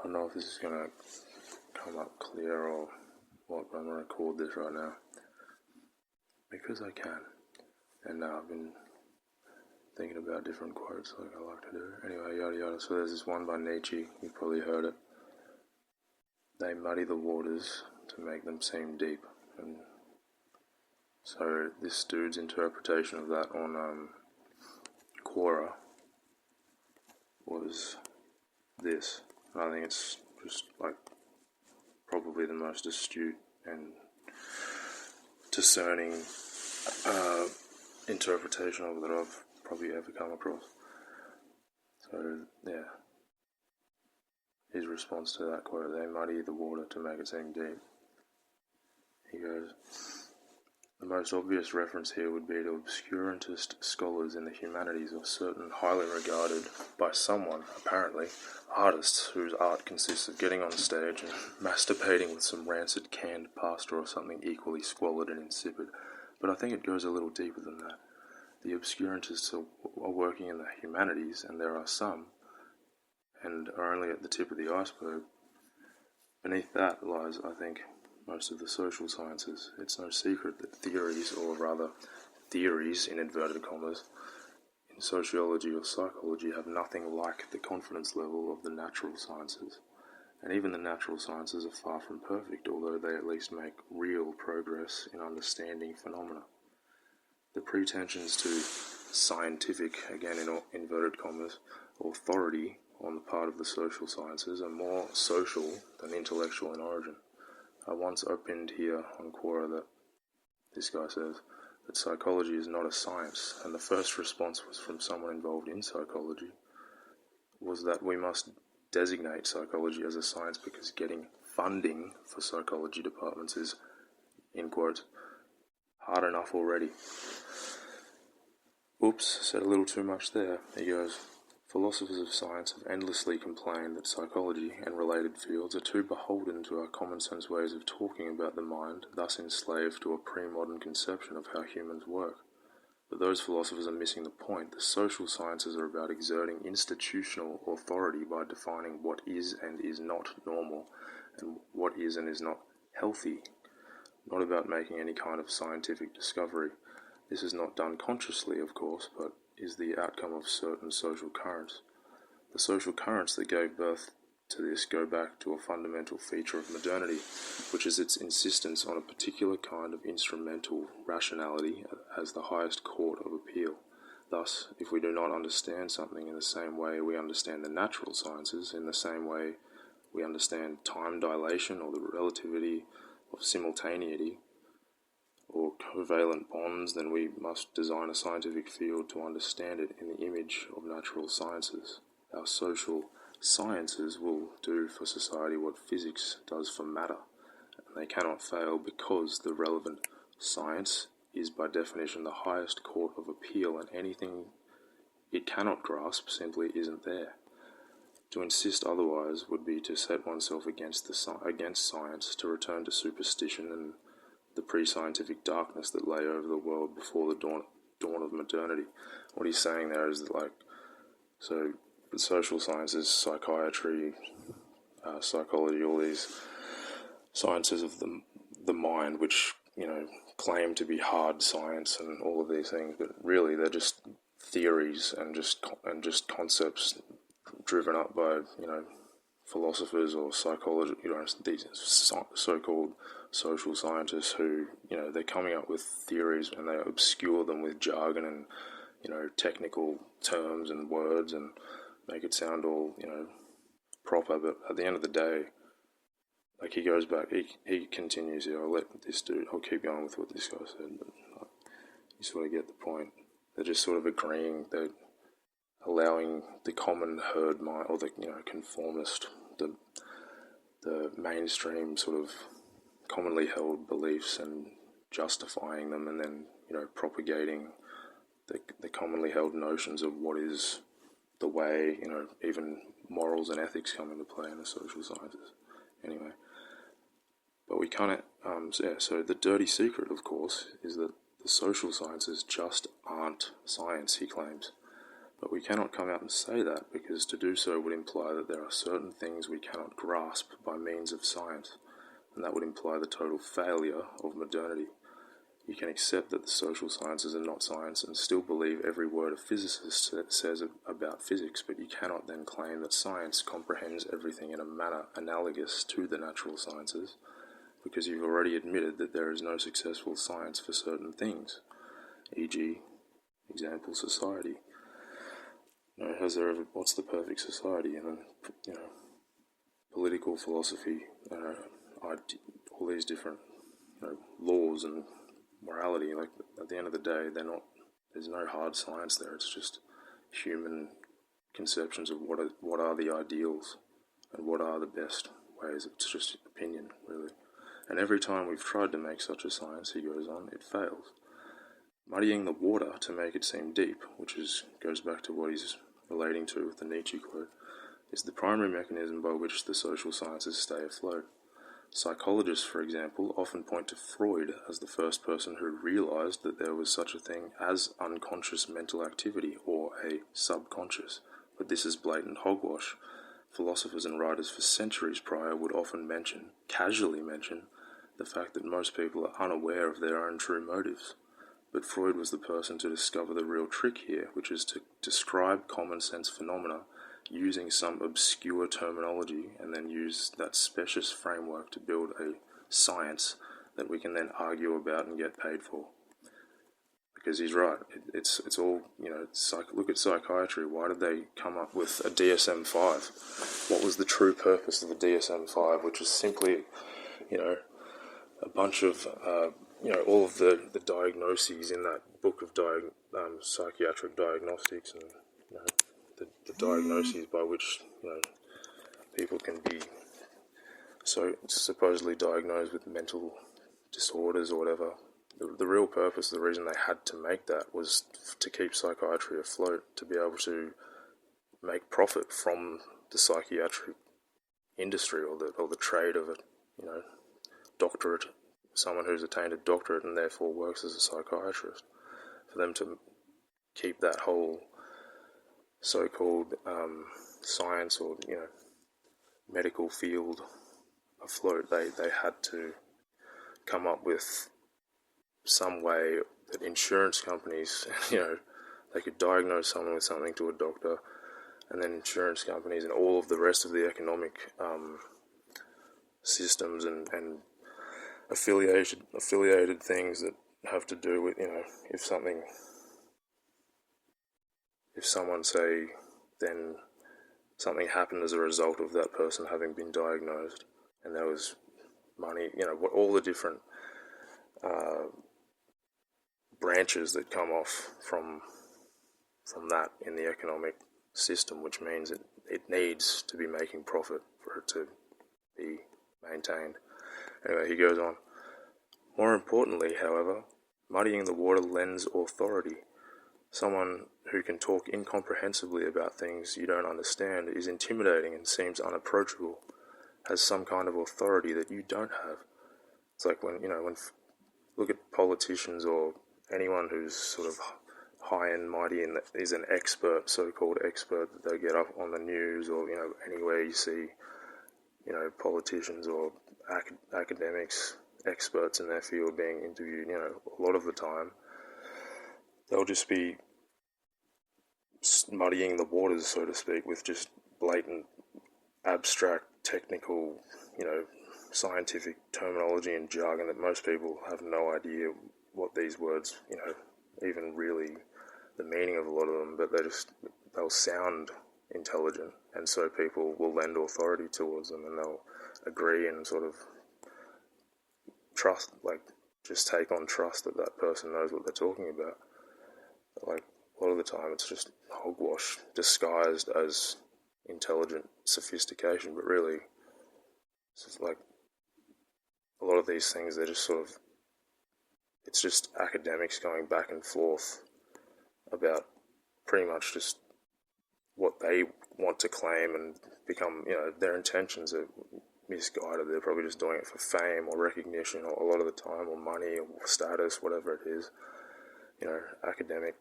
don't know if this is going to come up clear or what, but I'm going to record this right now. Because I can. And I've been thinking about different quotes like I like to do. Anyway, yada yada. So there's this one by Nietzsche, you've probably heard it. They muddy the waters to make them seem deep. And so this dude's interpretation of that on Quora was this. And I think it's just like probably the most astute and discerning interpretation of it that I've probably ever come across. So yeah, his response to that quote, they muddy the water to make it seem deep. He goes, the most obvious reference here would be to obscurantist scholars in the humanities or certain highly regarded, by someone apparently, artists whose art consists of getting on stage and masturbating with some rancid canned pasta or something equally squalid and insipid. But I think it goes a little deeper than that. The obscurantists are working in the humanities, and there are some, and are only at the tip of the iceberg. Beneath that lies, I think, most of the social sciences. It's no secret that theories, or rather theories in inverted commas, in sociology or psychology have nothing like the confidence level of the natural sciences. And even the natural sciences are far from perfect, although they at least make real progress in understanding phenomena. The pretensions to scientific, again in inverted commas, authority on the part of the social sciences are more social than intellectual in origin. I once opened here on Quora that this guy says that psychology is not a science, and the first response was from someone involved in psychology, was that we must designate psychology as a science because getting funding for psychology departments is, in quotes, hard enough already. Oops, said a little too much there. He goes, philosophers of science have endlessly complained that psychology and related fields are too beholden to our common sense ways of talking about the mind, thus enslaved to a pre-modern conception of how humans work. But those philosophers are missing the point. The social sciences are about exerting institutional authority by defining what is and is not normal, and what is and is not healthy, not about making any kind of scientific discovery. This is not done consciously, of course, but is the outcome of certain social currents. The social currents that gave birth to this go back to a fundamental feature of modernity, which is its insistence on a particular kind of instrumental rationality as the highest court of appeal. Thus, if we do not understand something in the same way we understand the natural sciences, in the same way we understand time dilation or the relativity of simultaneity, or covalent bonds, then we must design a scientific field to understand it in the image of natural sciences. Our social sciences will do for society what physics does for matter, and they cannot fail because the relevant science is by definition the highest court of appeal, and anything it cannot grasp simply isn't there. To insist otherwise would be to set oneself against science, to return to superstition and the pre-scientific darkness that lay over the world before the dawn of modernity. What he's saying there is that, so the social sciences, psychiatry, psychology, all these sciences of the mind, which claim to be hard science and all of these things, but really they're just theories and just concepts driven up by philosophers or psychology, these so-called social scientists who they're coming up with theories and they obscure them with jargon and technical terms and words and make it sound all proper. But at the end of the day, he goes back, he continues here. I'll keep going with what this guy said, but you sort of get the point. They're just sort of agreeing that allowing the common herd mind, or the conformist, the mainstream sort of commonly held beliefs and justifying them, and then propagating the commonly held notions of what is the way, even morals and ethics come into play in the social sciences. Anyway, but we can't. So the dirty secret, of course, is that the social sciences just aren't science. He claims But we cannot come out and say that, because to do so would imply that there are certain things we cannot grasp by means of science, and that would imply the total failure of modernity. You can accept that the social sciences are not science and still believe every word a physicist says about physics, but you cannot then claim that science comprehends everything in a manner analogous to the natural sciences, because you've already admitted that there is no successful science for certain things, e.g., example, society. What's the perfect society? And political philosophy, all these different, laws and morality. Like, at the end of the day, there's no hard science there. It's just human conceptions of what are the ideals and what are the best ways. It's just opinion, really. And every time we've tried to make such a science, he goes on, it fails. Muddying the water to make it seem deep, which goes back to what he's relating to with the Nietzsche quote, is the primary mechanism by which the social sciences stay afloat. Psychologists, for example, often point to Freud as the first person who realized that there was such a thing as unconscious mental activity, or a subconscious, but this is blatant hogwash. Philosophers and writers for centuries prior would often casually mention, the fact that most people are unaware of their own true motives. But Freud was the person to discover the real trick here, which is to describe common sense phenomena using some obscure terminology, and then use that specious framework to build a science that we can then argue about and get paid for. Because he's right, it's all, look at psychiatry. Why did they come up with a DSM-5? What was the true purpose of the DSM-5, which is simply, a bunch of, all of the diagnoses in that book of psychiatric diagnostics, and the diagnoses by which people can be so supposedly diagnosed with mental disorders or whatever. The real purpose, the reason they had to make that, was to keep psychiatry afloat, to be able to make profit from the psychiatric industry, or the trade of it. Doctorate, someone who's attained a doctorate and therefore works as a psychiatrist, for them to keep that whole so-called science or medical field afloat. They had to come up with some way that insurance companies, they could diagnose someone with something to a doctor, and then insurance companies and all of the rest of the economic systems and affiliated things that have to do with, if someone say, then something happened as a result of that person having been diagnosed, and there was money, all the different branches that come off from that in the economic system, which means it needs to be making profit for it to be maintained. Anyway, he goes on. More importantly, however, muddying the water lends authority. Someone who can talk incomprehensibly about things you don't understand is intimidating and seems unapproachable, has some kind of authority that you don't have. It's like when look at politicians or anyone who's sort of high and mighty and is an expert, so-called expert, that they get up on the news, or, anywhere you see, politicians or academics, experts in their field being interviewed, a lot of the time, they'll just be muddying the waters, so to speak, with just blatant, abstract, technical, scientific terminology and jargon that most people have no idea what these words, even really the meaning of a lot of them, but they'll sound intelligent, and so people will lend authority towards them, and they'll agree and sort of trust, just take on trust that person knows what they're talking about. But, a lot of the time it's just hogwash disguised as intelligent sophistication, but really it's just a lot of these things, they're just sort of, it's just academics going back and forth about pretty much just what they want to claim and become, their intentions are misguided. They're probably just doing it for fame or recognition, or a lot of the time, or money or status, whatever it is. Academic,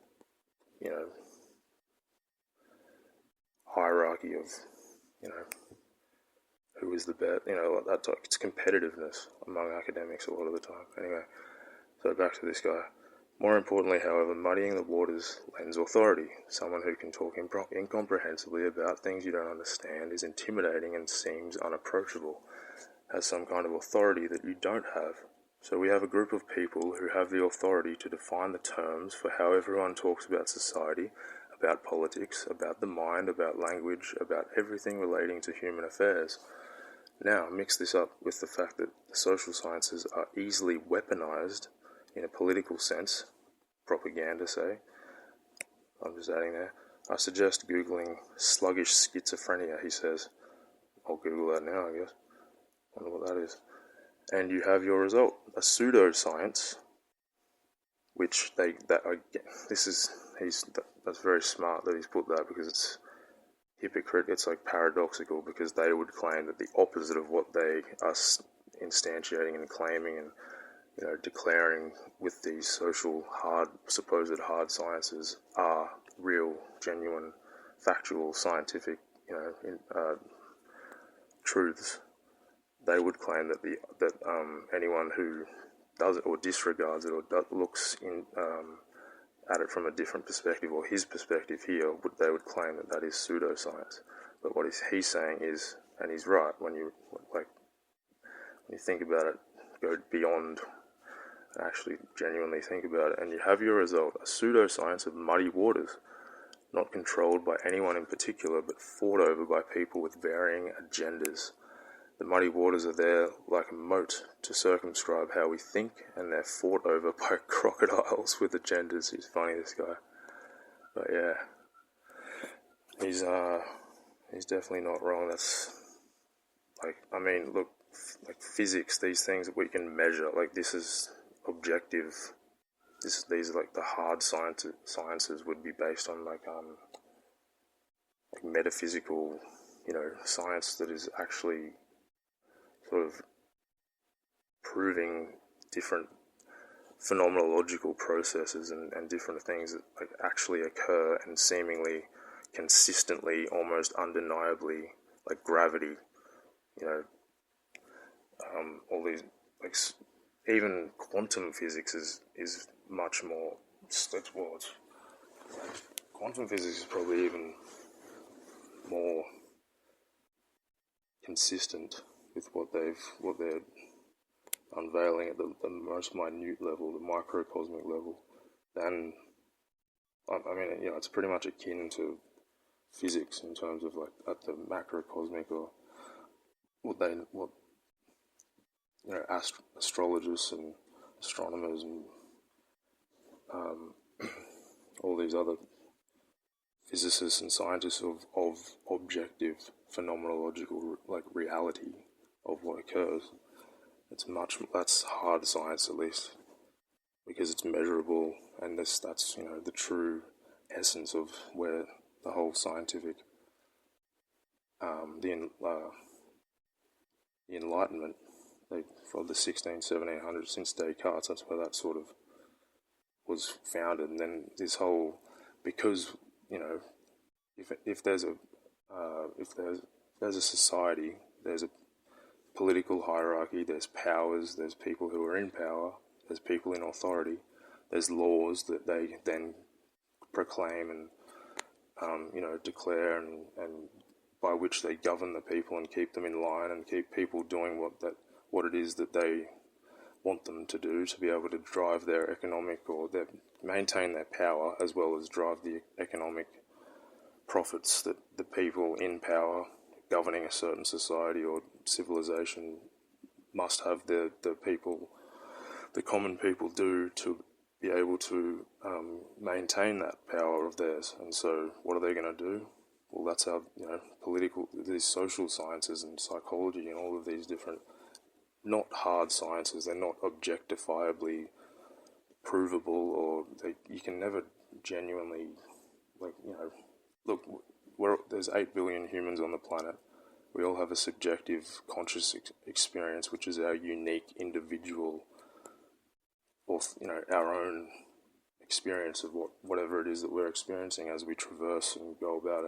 hierarchy of, who is the best, like that type. It's competitiveness among academics a lot of the time. Anyway, so back to this guy. More importantly, however, muddying the waters lends authority. Someone who can talk incomprehensibly about things you don't understand is intimidating and seems unapproachable, has some kind of authority that you don't have. So we have a group of people who have the authority to define the terms for how everyone talks about society, about politics, about the mind, about language, about everything relating to human affairs. Now, mix this up with the fact that the social sciences are easily weaponized in a political sense, propaganda say. I'm just adding there. I suggest Googling sluggish schizophrenia, he says. I'll Google that now, I guess. Wonder what that is. And you have your result, a pseudoscience, which that's very smart that he's put that, because it's hypocrite, it's like paradoxical, because they would claim that the opposite of what they are instantiating and claiming and declaring with these supposed hard sciences are real, genuine, factual, scientific, truths. They would claim that anyone who does it or disregards it or looks at it from a different perspective, or his perspective here, they would claim that is pseudoscience. But what he's saying is, and he's right, when you think about it, go beyond and actually genuinely think about it, and you have your result, a pseudoscience of muddy waters, not controlled by anyone in particular, but fought over by people with varying agendas. The muddy waters are there like a moat to circumscribe how we think, and they're fought over by crocodiles with agendas. He's funny, this guy. But yeah, he's definitely not wrong. That's look, like physics, these things that we can measure, like this is objective. These are like the hard sciences would be based on like metaphysical, science that is actually sort of proving different phenomenological processes and different things that like actually occur and seemingly consistently, almost undeniably, like gravity, all these, like, even quantum physics is much more, quantum physics is probably even more consistent with what they're unveiling at the most minute level, the microcosmic level, than, it's pretty much akin to physics in terms of like at the macrocosmic, or what astrologists and astronomers and all these other physicists and scientists of objective phenomenological like reality of what occurs. That's hard science, at least, because it's measurable, and that's the true essence of where the whole scientific the Enlightenment, from the 1700s, since Descartes, that's where that sort of was founded. And then this whole, because if there's a society, there's a political hierarchy, there's powers, there's people who are in power, there's people in authority, there's laws that they then proclaim and declare, and by which they govern the people and keep them in line and keep people doing what it is that they want them to do, to be able to drive their economic, or maintain their power, as well as drive the economic profits that the people in power governing a certain society or civilization must have the common people do to be able to maintain that power of theirs. And so what are they going to do? Well, that's how these social sciences and psychology and all of these different, not hard sciences, they're not objectifiably provable, or you can never genuinely, look, there's 8 billion humans on the planet. We all have a subjective conscious experience, which is our unique individual, or our own experience of whatever it is that we're experiencing as we traverse and go about